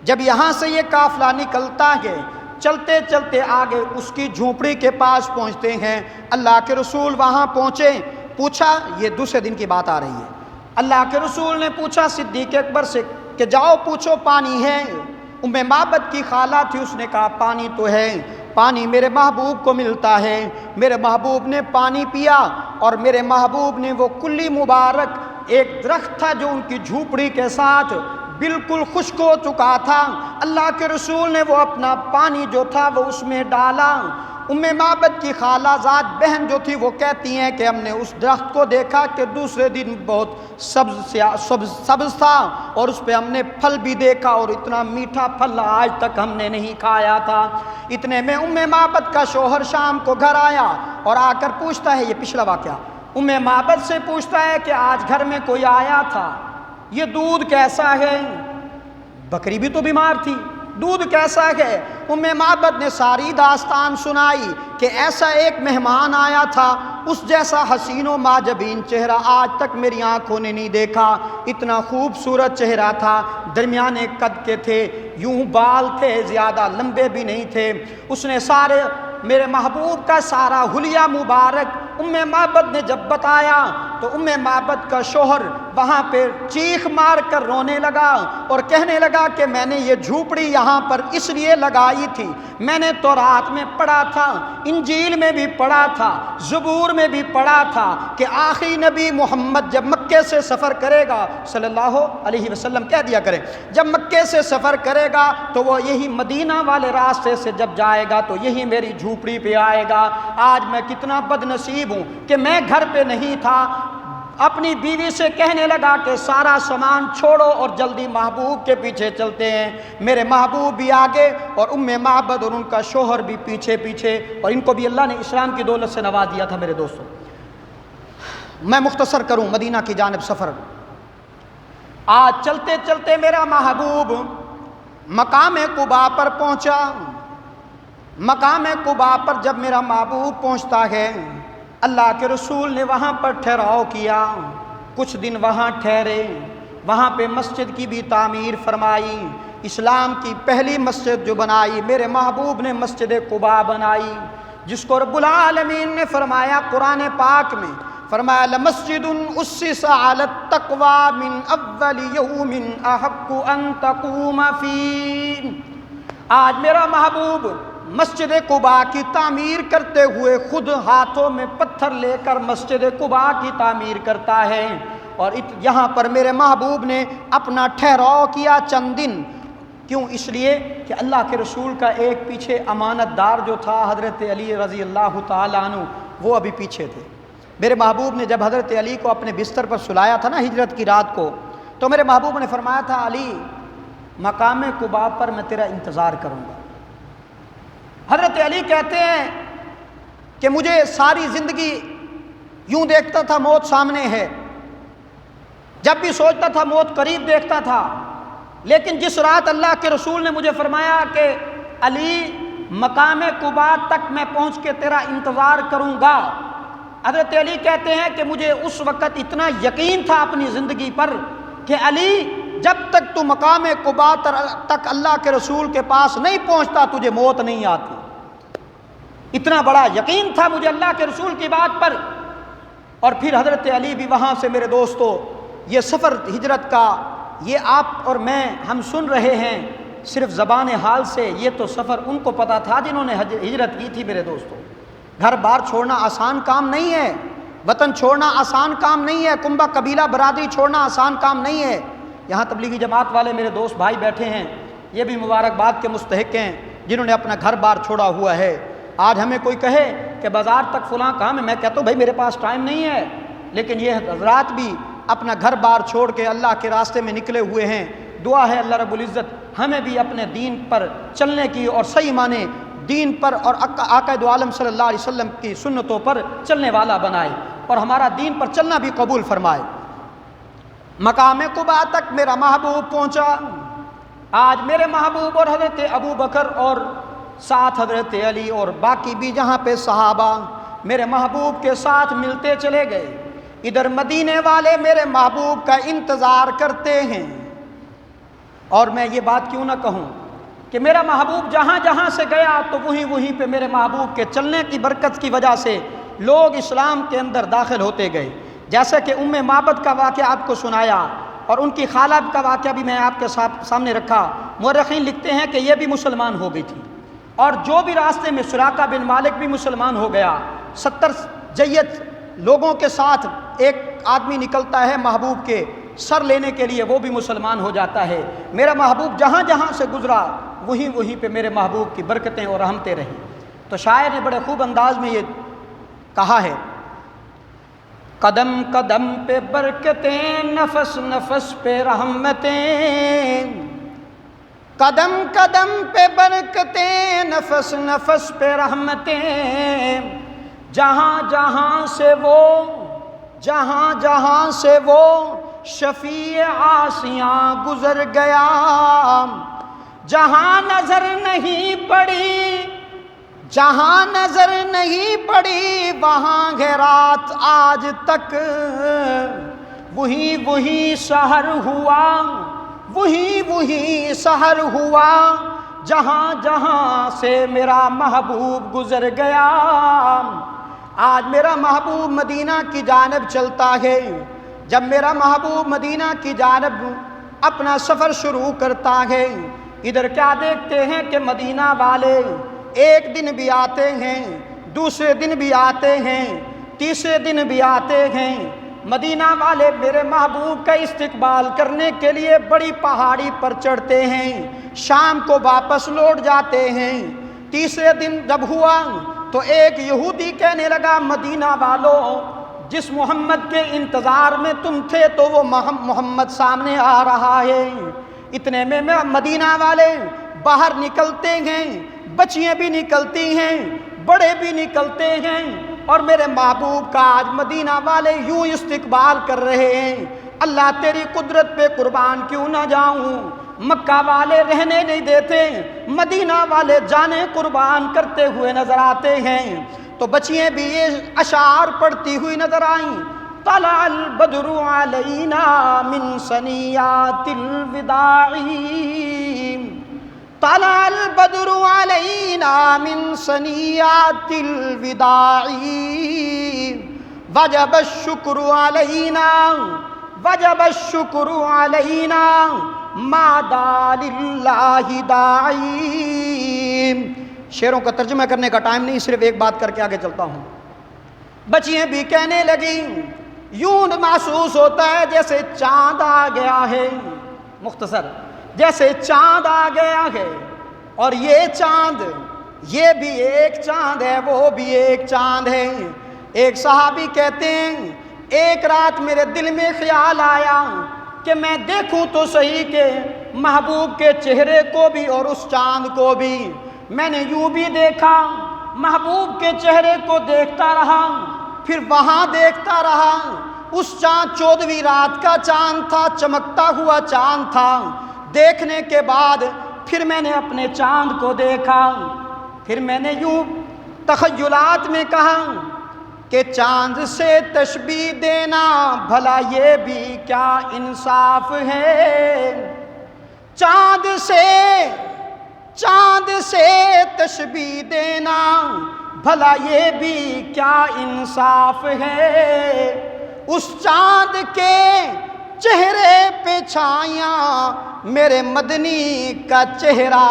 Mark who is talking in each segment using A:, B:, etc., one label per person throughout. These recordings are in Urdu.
A: جب یہاں سے یہ قافلہ نکلتا ہے، چلتے چلتے آگے اس کی جھونپڑی کے پاس پہنچتے ہیں۔ اللہ کے رسول وہاں پہنچے، پوچھا، یہ دوسرے دن کی بات آ رہی ہے، اللہ کے رسول نے پوچھا صدیق اکبر سے کہ جاؤ پوچھو پانی ہے؟ ام معبد کی خالہ تھی، اس نے کہا پانی تو ہے، پانی میرے محبوب کو ملتا ہے۔ میرے محبوب نے پانی پیا، اور میرے محبوب نے وہ کلی مبارک ایک درخت تھا جو ان کی جھوپڑی کے ساتھ بالکل خشک ہو چکا تھا، اللہ کے رسول نے وہ اپنا پانی جو تھا وہ اس میں ڈالا۔ ام معبد کی خالہ زاد بہن جو تھی وہ کہتی ہیں کہ ہم نے اس درخت کو دیکھا کہ دوسرے دن بہت سبز تھا، اور اس پہ ہم نے پھل بھی دیکھا، اور اتنا میٹھا پھل آج تک ہم نے نہیں کھایا تھا۔ اتنے میں ام معبد کا شوہر شام کو گھر آیا اور آ کر پوچھتا ہے، یہ پچھلا واقعہ، ام معبد سے پوچھتا ہے کہ آج گھر میں کوئی آیا تھا، یہ دودھ کیسا ہے؟ بکری بھی تو بیمار تھی، دودھ کیسا ہے؟ ام معبد نے ساری داستان سنائی کہ ایسا ایک مہمان آیا تھا، اس جیسا حسین و معجبین چہرہ آج تک میری آنکھوں نے نہیں دیکھا، اتنا خوبصورت چہرہ تھا، درمیانے قد کے تھے، یوں بال تھے، زیادہ لمبے بھی نہیں تھے۔ اس نے سارے میرے محبوب کا سارا حلیہ مبارک ام معبد نے جب بتایا تو ام معبد کا شوہر وہاں پہ چیخ مار کر رونے لگا اور کہنے لگا کہ میں نے یہ جھوپڑی یہاں پر اس لیے لگائی تھی، میں نے تورات میں پڑھا تھا، انجیل میں بھی پڑھا تھا، زبور میں بھی پڑھا تھا کہ آخری نبی محمد جب مکے سے سفر کرے گا صلی اللہ علیہ وسلم، کہہ دیا کریں، جب مکے سے سفر کرے گا تو وہ یہی مدینہ والے راستے سے جب جائے گا تو یہی میری جھوپڑی پہ آئے گا۔ آج میں کتنا بد نصیب ہوں کہ میں گھر پہ نہیں تھا۔ اپنی بیوی سے کہنے لگا کہ سارا سامان چھوڑو اور جلدی محبوب کے پیچھے چلتے ہیں۔ میرے محبوب بھی آگے اور ام معبد اور ان کا شوہر بھی پیچھے پیچھے، اور ان کو بھی اللہ نے اسلام کی دولت سے نواز دیا تھا۔ میرے دوستوں، میں مختصر کروں مدینہ کی جانب سفر۔ آج چلتے چلتے میرا محبوب مقام قباء پر پہنچا۔ مقام قباء پر جب میرا محبوب پہنچتا ہے، اللہ کے رسول نے وہاں پر ٹھہراؤ کیا، کچھ دن وہاں ٹھہرے، وہاں پہ مسجد کی بھی تعمیر فرمائی، اسلام کی پہلی مسجد جو بنائی میرے محبوب نے مسجد قباء بنائی، جس کو رب العالمین نے فرمایا قرآن پاک میں، فرمایا لمسجد اسس علی التقوی من اول یوم احق ان تقوم فیہ۔ آج میرا محبوب مسجد قباء کی تعمیر کرتے ہوئے خود ہاتھوں میں پتھر لے کر مسجد قباء کی تعمیر کرتا ہے، اور یہاں پر میرے محبوب نے اپنا ٹھہراؤ کیا چند دن۔ کیوں؟ اس لیے کہ اللہ کے رسول کا ایک پیچھے امانت دار جو تھا حضرت علی رضی اللہ تعالیٰ عنہ، وہ ابھی پیچھے تھے۔ میرے محبوب نے جب حضرت علی کو اپنے بستر پر سلایا تھا نا ہجرت کی رات کو، تو میرے محبوب نے فرمایا تھا علی مقام قباء پر میں تیرا انتظار کروں گا۔ حضرت علی کہتے ہیں کہ مجھے ساری زندگی یوں دیکھتا تھا موت سامنے ہے، جب بھی سوچتا تھا موت قریب دیکھتا تھا، لیکن جس رات اللہ کے رسول نے مجھے فرمایا کہ علی مقام قباء تک میں پہنچ کے تیرا انتظار کروں گا، حضرت علی کہتے ہیں کہ مجھے اس وقت اتنا یقین تھا اپنی زندگی پر کہ علی جب تک تو مقام قباء تک اللہ کے رسول کے پاس نہیں پہنچتا تجھے موت نہیں آتی۔ اتنا بڑا یقین تھا مجھے اللہ کے رسول کی بات پر۔ اور پھر حضرت علی بھی وہاں سے میرے دوستو، یہ سفر ہجرت کا، یہ آپ اور میں ہم سن رہے ہیں صرف زبان حال سے، یہ تو سفر ان کو پتا تھا جنہوں نے ہجرت کی تھی۔ میرے دوستو، گھر بار چھوڑنا آسان کام نہیں ہے، وطن چھوڑنا آسان کام نہیں ہے، کنبہ قبیلہ برادری چھوڑنا آسان کام نہیں ہے۔ یہاں تبلیغی جماعت والے میرے دوست بھائی بیٹھے ہیں، یہ بھی مبارکباد کے مستحق ہیں جنہوں نے اپنا گھر بار چھوڑا ہوا ہے۔ آج ہمیں کوئی کہے کہ بازار تک فلاں کام ہے، میں کہتا ہوں بھائی میرے پاس ٹائم نہیں ہے، لیکن یہ حضرات بھی اپنا گھر بار چھوڑ کے اللہ کے راستے میں نکلے ہوئے ہیں۔ دعا ہے اللہ رب العزت ہمیں بھی اپنے دین پر چلنے کی اور صحیح معنی دین پر اور آقا دو عالم صلی اللہ علیہ وسلم کی سنتوں پر چلنے والا بنائے، اور ہمارا دین پر چلنا بھی قبول فرمائے۔ مقام قباء تک میرا محبوب پہنچا۔ آج میرے محبوب اور حضرت ابو بکر اور ساتھ حضرت علی اور باقی بھی جہاں پہ صحابہ میرے محبوب کے ساتھ ملتے چلے گئے، ادھر مدینے والے میرے محبوب کا انتظار کرتے ہیں۔ اور میں یہ بات کیوں نہ کہوں کہ میرا محبوب جہاں جہاں سے گیا تو وہیں پہ میرے محبوب کے چلنے کی برکت کی وجہ سے لوگ اسلام کے اندر داخل ہوتے گئے. جیسا کہ ام معبد کا واقعہ آپ کو سنایا اور ان کی خالہ کا واقعہ بھی میں آپ کے سامنے رکھا. مورخین لکھتے ہیں کہ یہ بھی مسلمان ہو گئی تھی، اور جو بھی راستے میں سراقہ بن مالک بھی مسلمان ہو گیا. 70 جیت لوگوں کے ساتھ ایک آدمی نکلتا ہے محبوب کے سر لینے کے لیے، وہ بھی مسلمان ہو جاتا ہے. میرا محبوب جہاں جہاں سے گزرا وہیں پہ میرے محبوب کی برکتیں اور رحمتیں رہیں. تو شاعر نے بڑے خوب انداز میں یہ کہا ہے، قدم قدم پہ برکتیں، نفس نفس پہ رحمتیں، قدم قدم پہ برکتیں، نفس نفس پہ رحمتیں، جہاں جہاں سے وہ شفیع عاصیاں گزر گیا، جہاں نظر نہیں پڑی وہاں ہے رات آج تک، وہی سحر ہوا، جہاں جہاں سے میرا محبوب گزر گیا. آج میرا محبوب مدینہ کی جانب چلتا ہے. جب میرا محبوب مدینہ کی جانب اپنا سفر شروع کرتا ہے، ادھر کیا دیکھتے ہیں کہ مدینہ والے ایک دن بھی آتے ہیں، دوسرے دن بھی آتے ہیں، تیسرے دن بھی آتے ہیں. مدینہ والے میرے محبوب کا استقبال کرنے کے لیے بڑی پہاڑی پر چڑھتے ہیں، شام کو واپس لوٹ جاتے ہیں. تیسرے دن جب ہوا تو ایک یہودی کہنے لگا، مدینہ والوں، جس محمد کے انتظار میں تم تھے تو وہ محمد سامنے آ رہا ہے. اتنے میں مدینہ والے باہر نکلتے ہیں، بچیاں بھی نکلتی ہیں، بڑے بھی نکلتے ہیں، اور میرے محبوب کا آج مدینہ والے یوں استقبال کر رہے ہیں. اللہ تیری قدرت پہ قربان کیوں نہ جاؤں. مکہ والے رہنے نہیں دیتے، مدینہ والے جانے قربان کرتے ہوئے نظر آتے ہیں. تو بچیاں بھی یہ اشعار پڑھتی ہوئی نظر آئیں، طلع البدر علینا من ثنیات الوداع، طلع البدر علینا من ثنیات الوداع، وجب الشکر علینا، وجب الشکر علینا، ما دا للہ داعی. شعروں کا ترجمہ کرنے کا ٹائم نہیں، صرف ایک بات کر کے آگے چلتا ہوں. بچیاں بھی کہنے لگیں، یوں محسوس ہوتا ہے جیسے چاند آ گیا ہے. مختصر، جیسے چاند آ گیا ہے، اور یہ چاند، یہ بھی ایک چاند ہے، وہ بھی ایک چاند ہے. ایک صحابی کہتے ہیں، ایک رات میرے دل میں خیال آیا کہ میں دیکھوں تو صحیح کہ محبوب کے چہرے کو بھی اور اس چاند کو بھی. میں نے یوں بھی دیکھا، محبوب کے چہرے کو دیکھتا رہا، پھر وہاں دیکھتا رہا. اس چاند 14ویں رات کا چاند تھا، چمکتا ہوا چاند تھا. دیکھنے کے بعد پھر میں نے اپنے چاند کو دیکھا. پھر میں نے یوں تخیلات میں کہا کہ چاند سے تشبیہ دینا بھلا یہ بھی کیا انصاف ہے. چاند سے تشبیہ دینا بھلا یہ بھی کیا انصاف ہے. اس چاند کے چہرے پہ چھایاں میرے مدنی کا چہرہ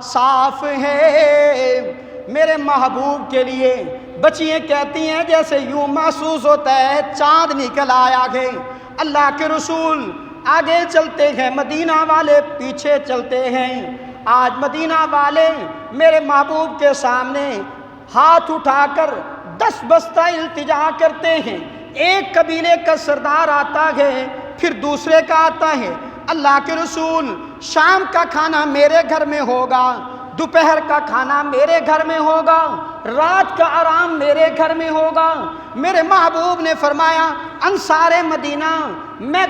A: صاف ہے. میرے محبوب کے لیے بچیاں کہتی ہیں جیسے یوں محسوس ہوتا ہے چاند نکل آیا ہے. اللہ کے رسول آگے چلتے ہیں، مدینہ والے پیچھے چلتے ہیں. آج مدینہ والے میرے محبوب کے سامنے ہاتھ اٹھا کر 10 بستہ التجا کرتے ہیں. ایک قبیلے کا سردار آتا ہے، پھر دوسرے کا آتا ہے. اللہ کے رسول، شام کا کھانا میرے گھر میں ہوگا، دوپہر کا کھانا میرے گھر میں ہوگا، رات کا آرام میرے گھر میں ہوگا. میرے محبوب نے فرمایا، انصار مدینہ، میں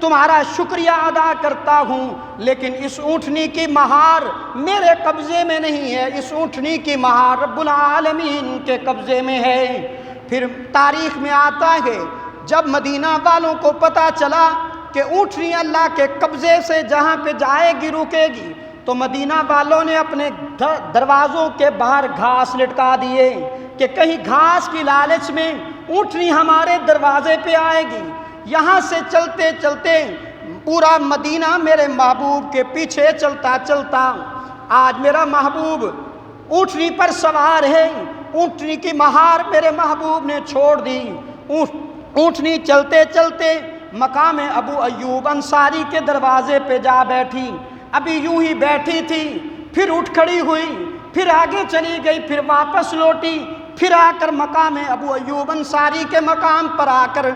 A: تمہارا شکریہ ادا کرتا ہوں، لیکن اس اونٹنی کی مہار میرے قبضے میں نہیں ہے، اس اونٹنی کی مہار رب العالمین کے قبضے میں ہے. پھر تاریخ میں آتا ہے جب مدینہ والوں کو پتہ چلا کہ اونٹنی اللہ کے قبضے سے جہاں پہ جائے گی رکے گی، تو مدینہ والوں نے اپنے دروازوں کے باہر گھاس لٹکا دیے کہ کہیں گھاس کی لالچ میں اونٹنی ہمارے دروازے پہ آئے گی۔ یہاں سے چلتے چلتے پورا مدینہ میرے محبوب کے پیچھے چلتا چلتا آج میرا محبوب اونٹنی پر سوار ہے، اونٹنی کی مہار میرے محبوب نے چھوڑ دی، اونٹنی چلتے چلتے مقام ابو ایوب انصاری کے دروازے پہ جا بیٹھی۔ ابھی یوں ہی بیٹھی تھی، پھر اٹھ کھڑی ہوئی، پھر آگے چلی گئی، پھر واپس لوٹی، پھر آ کر مقام ابو ایوب انصاری کے مقام پر آ کر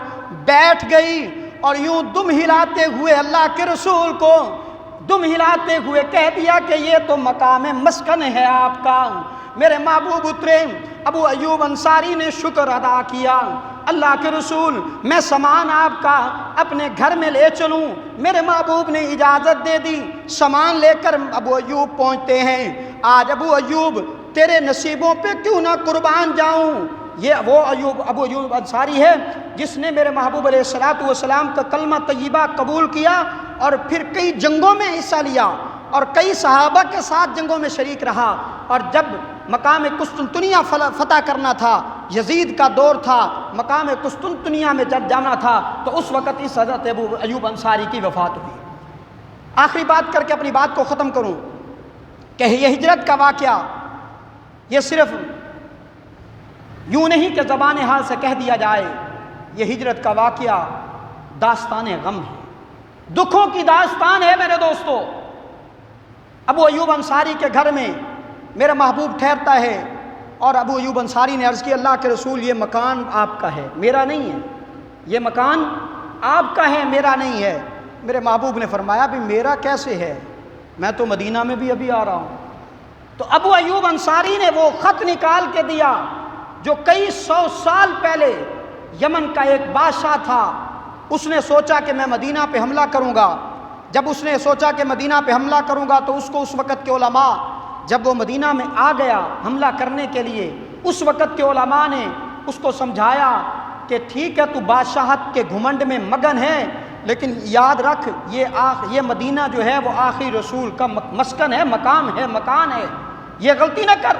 A: بیٹھ گئی، اور یوں دم ہلاتے ہوئے اللہ کے رسول کو دم ہلاتے ہوئے کہہ دیا کہ یہ تو مقام مسکن ہے آپ کا۔ میرے محبوب اترے، ابو ایوب انصاری نے شکر ادا کیا، اللہ کے رسول میں سامان آپ کا اپنے گھر میں لے چلوں؟ میرے محبوب نے اجازت دے دی، سامان لے کر ابو ایوب پہنچتے ہیں۔ آج ابو ایوب تیرے نصیبوں پہ کیوں نہ قربان جاؤں؟ یہ وہ ابو ایوب انصاری ہے جس نے میرے محبوب علیہ الصلوۃ والسلام کا کلمہ طیبہ قبول کیا اور پھر کئی جنگوں میں حصہ لیا اور کئی صحابہ کے ساتھ جنگوں میں شریک رہا، اور جب مقام قسطنطنیہ فتح کرنا تھا، یزید کا دور تھا، مقام قسطنطنیہ میں جب جانا تھا، تو اس وقت اس حضرت ابو ایوب انصاری کی وفات ہوئی۔ آخری بات کر کے اپنی بات کو ختم کروں کہ یہ ہجرت کا واقعہ یہ صرف یوں نہیں کہ زبان حال سے کہہ دیا جائے، یہ ہجرت کا واقعہ داستان غم ہے، دکھوں کی داستان ہے میرے دوستو۔ ابو ایوب انصاری کے گھر میں میرا محبوب ٹھہرتا ہے، اور ابو ایوب انصاری نے عرض کی اللہ کے رسول یہ مکان آپ کا ہے، میرا نہیں ہے، یہ مکان آپ کا ہے، میرا نہیں ہے۔ میرے محبوب نے فرمایا بھی میرا کیسے ہے، میں تو مدینہ میں بھی ابھی آ رہا ہوں۔ تو ابو ایوب انصاری نے وہ خط نکال کے دیا جو کئی 100 سال پہلے یمن کا ایک بادشاہ تھا، اس نے سوچا کہ میں مدینہ پہ حملہ کروں گا۔ جب اس نے سوچا کہ مدینہ پہ حملہ کروں گا تو اس کو اس وقت کے علماء، جب وہ مدینہ میں آ گیا حملہ کرنے کے لیے، اس وقت کے علماء نے اس کو سمجھایا کہ ٹھیک ہے تو بادشاہت کے گھمنڈ میں مگن ہے، لیکن یاد رکھ یہ مدینہ جو ہے وہ آخری رسول کا مسکن ہے، مقام ہے، مکان ہے، یہ غلطی نہ کر۔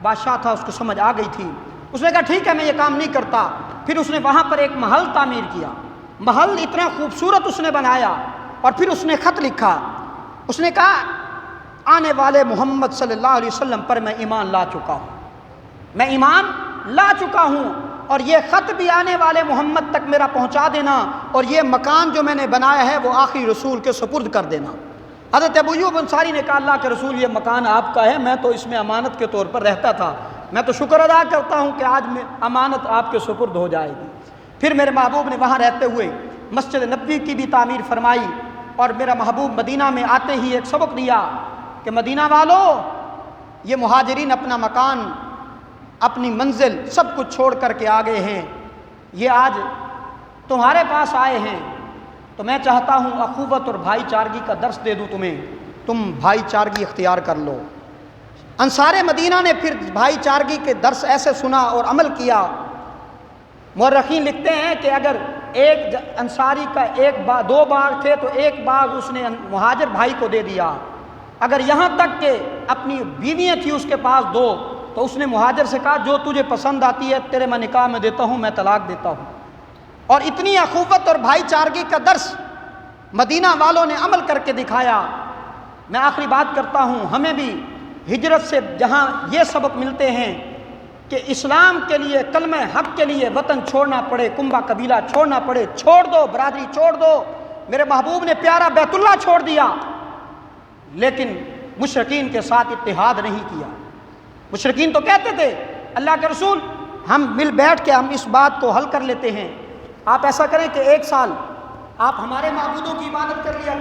A: بادشاہ تھا، اس کو سمجھ آ گئی تھی، اس نے کہا ٹھیک ہے میں یہ کام نہیں کرتا۔ پھر اس نے وہاں پر ایک محل تعمیر کیا، محل اتنا خوبصورت اس نے بنایا، اور پھر اس نے خط لکھا، اس نے کہا آنے والے محمد صلی اللہ علیہ وسلم پر میں ایمان لا چکا ہوں، میں ایمان لا چکا ہوں، اور یہ خط بھی آنے والے محمد تک میرا پہنچا دینا، اور یہ مکان جو میں نے بنایا ہے وہ آخری رسول کے سپرد کر دینا۔ حضرت ابو ایوب انصاری نے کہا اللہ کے رسول یہ مکان آپ کا ہے، میں تو اس میں امانت کے طور پر رہتا تھا، میں تو شکر ادا کرتا ہوں کہ آج میں امانت آپ کے سپرد ہو جائے گی۔ پھر میرے محبوب نے وہاں رہتے ہوئے مسجد نبوی کی بھی تعمیر فرمائی، اور میرا محبوب مدینہ میں آتے ہی ایک سبق دیا کہ مدینہ والو، یہ مہاجرین اپنا مکان، اپنی منزل سب کچھ چھوڑ کر کے آ گئے ہیں، یہ آج تمہارے پاس آئے ہیں، تو میں چاہتا ہوں اخوت اور بھائی چارگی کا درس دے دوں تمہیں، تم بھائی چارگی اختیار کر لو۔ انصار مدینہ نے پھر بھائی چارگی کے درس ایسے سنا اور عمل کیا۔ مورخین لکھتے ہیں کہ اگر ایک انصاری کا دو باغ تھے تو ایک باغ اس نے مہاجر بھائی کو دے دیا، اگر یہاں تک کہ اپنی بیویاں تھی اس کے پاس دو، تو اس نے مہاجر سے کہا جو تجھے پسند آتی ہے تیرے میں نکاح میں دیتا ہوں، میں طلاق دیتا ہوں۔ اور اتنی اخوت اور بھائی چارگی کا درس مدینہ والوں نے عمل کر کے دکھایا۔ میں آخری بات کرتا ہوں، ہمیں بھی ہجرت سے جہاں یہ سبق ملتے ہیں کہ اسلام کے لیے، کلمہ حق کے لیے وطن چھوڑنا پڑے، کنبہ قبیلہ چھوڑنا پڑے، چھوڑ دو، برادری چھوڑ دو۔ میرے محبوب نے پیارا بیت اللہ چھوڑ دیا، لیکن مشرکین کے ساتھ اتحاد نہیں کیا۔ مشرکین تو کہتے تھے اللہ کے رسول ہم مل بیٹھ کے ہم اس بات کو حل کر لیتے ہیں، آپ ایسا کریں کہ 1 سال آپ ہمارے معبودوں کی عبادت کر لیا